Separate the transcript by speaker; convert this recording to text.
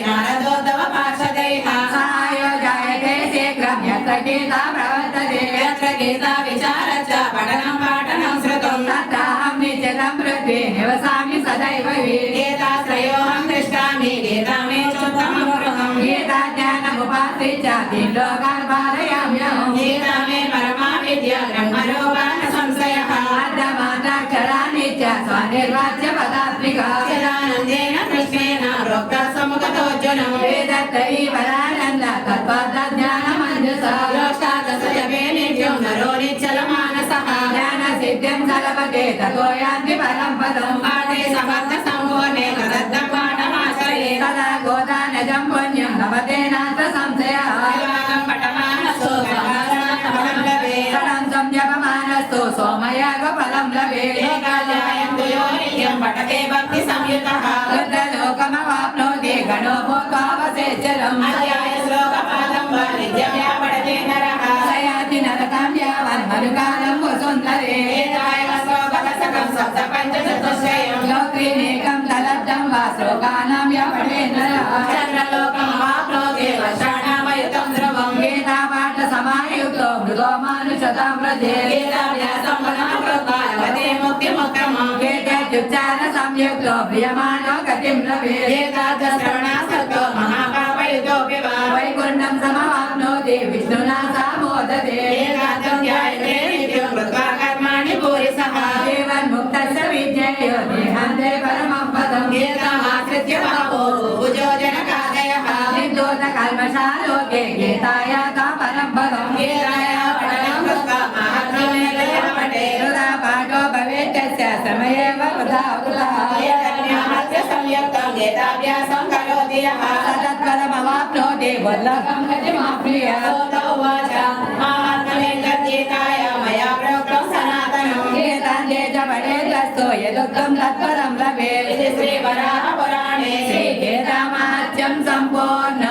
Speaker 1: नारदोद्धव पार्षदैः
Speaker 2: सहायो जायते शीघ्रं यत्र गीता प्रवर्तते
Speaker 1: यत्र गीता विचारश्च पठनं पाठनं श्रुतं
Speaker 2: तत्राहं नित्यं पृथ्वी निवसामि सदैव
Speaker 1: गीताश्रयोऽहं तिष्ठामि गीता मे चोत्तमं गृहम्
Speaker 2: गीता ज्ञानमुपाश्रित्य लोकान् पालयाम्यहम्
Speaker 1: गीता मे परमा विद्या ब्रह्मरूपा न संशयः
Speaker 2: अर्धमात्राक्षराणि च स्वनिर्वाच्य पदात्मिका
Speaker 1: चिदानन्देन कृष्णेन प्रोक्तः समुगतोऽर्जुनं
Speaker 2: वेदत्रयी परानन्द तत्त्वज्ञानमञ्जसा
Speaker 1: योष्टादश जपे नित्यं नरो निश्चलमानसः
Speaker 2: ज्ञानसिद्धिं सलभते ततो यान्ति परं पदम्
Speaker 1: पाठे समर्थसम्पूर्णे तदर्थं पाठमाश्रये
Speaker 2: तदा गोदानजं पुण्यं लभते नात्र संशयः
Speaker 1: विभागं पठमानस्तु फलं लभेत्
Speaker 2: षडं संजपमानस्तु सोमयाग फलं लभेत्
Speaker 1: एकाध्यायं यो नित्यं पठते भक्तिसंयुतः
Speaker 2: रुद्रलोकमवाप्नोति गणो भूत्वावसेच्चरम्
Speaker 1: अध्यायश्लोकपादं वा नित्यं या पठते नरः
Speaker 2: सयाति नरकां यावन्मनुकालं वसुन्धरे
Speaker 1: एतायश्लोकदशकं सप्तपञ्चचतुष्टयं
Speaker 2: लोत्रीनेकं तलब्धं वा श्लोकानां या पठेन्नरः
Speaker 1: चन्द्रलोकमवाप्नोति वर्षाणामयुतं ध्रुवम्
Speaker 2: गीतापाठसमायुक्तो मृदो मानुषतां व्रजे
Speaker 1: गीताभ्यासं पदं कृत्वा लभते मुक्तिमुत्तमम्
Speaker 2: गीतोच्चारणसंयुक्तो प्रियमाणो गतिं लभेत्
Speaker 1: एतादृश्रवणासक्तो महापापयुतोऽपि वा
Speaker 2: वैकुण्ठं समवाप्नोति विष्णुना सा मोदते
Speaker 1: एकादं ध्यायते नित्यं कृत्वा कर्माणि भूरिशः
Speaker 2: जीवन्मुक्तस्य विद्ययो देहान्ते परमं पदम्
Speaker 1: गीतामाश्रित्य पापो भुजो जनकादयः
Speaker 2: निर्दोषकल्मषालोके गीतायाता परं पदम्
Speaker 1: गीताया पठनं कृत्वा महात्म्यमेतया पठेत्
Speaker 2: यदा पाठो भवेत् तस्य समयेव वृथा कृतः
Speaker 1: यदन्यामस्य संयुक्तं गीताभ्यासं करोति यः
Speaker 2: तत्परमवाप्नोति वल्लभं गतिमाप्नुयात्
Speaker 1: सोऽत उवाच महात्म्यमेतद्गीताय मया प्रोक्तं सनातनं
Speaker 2: गीतान्ते च पठेद्वस्तो यदुक्तं तत्परं लभेत्
Speaker 1: इति श्रीवराहपुराणे
Speaker 2: श्रीगीतामाच्यं सम्पूर्ण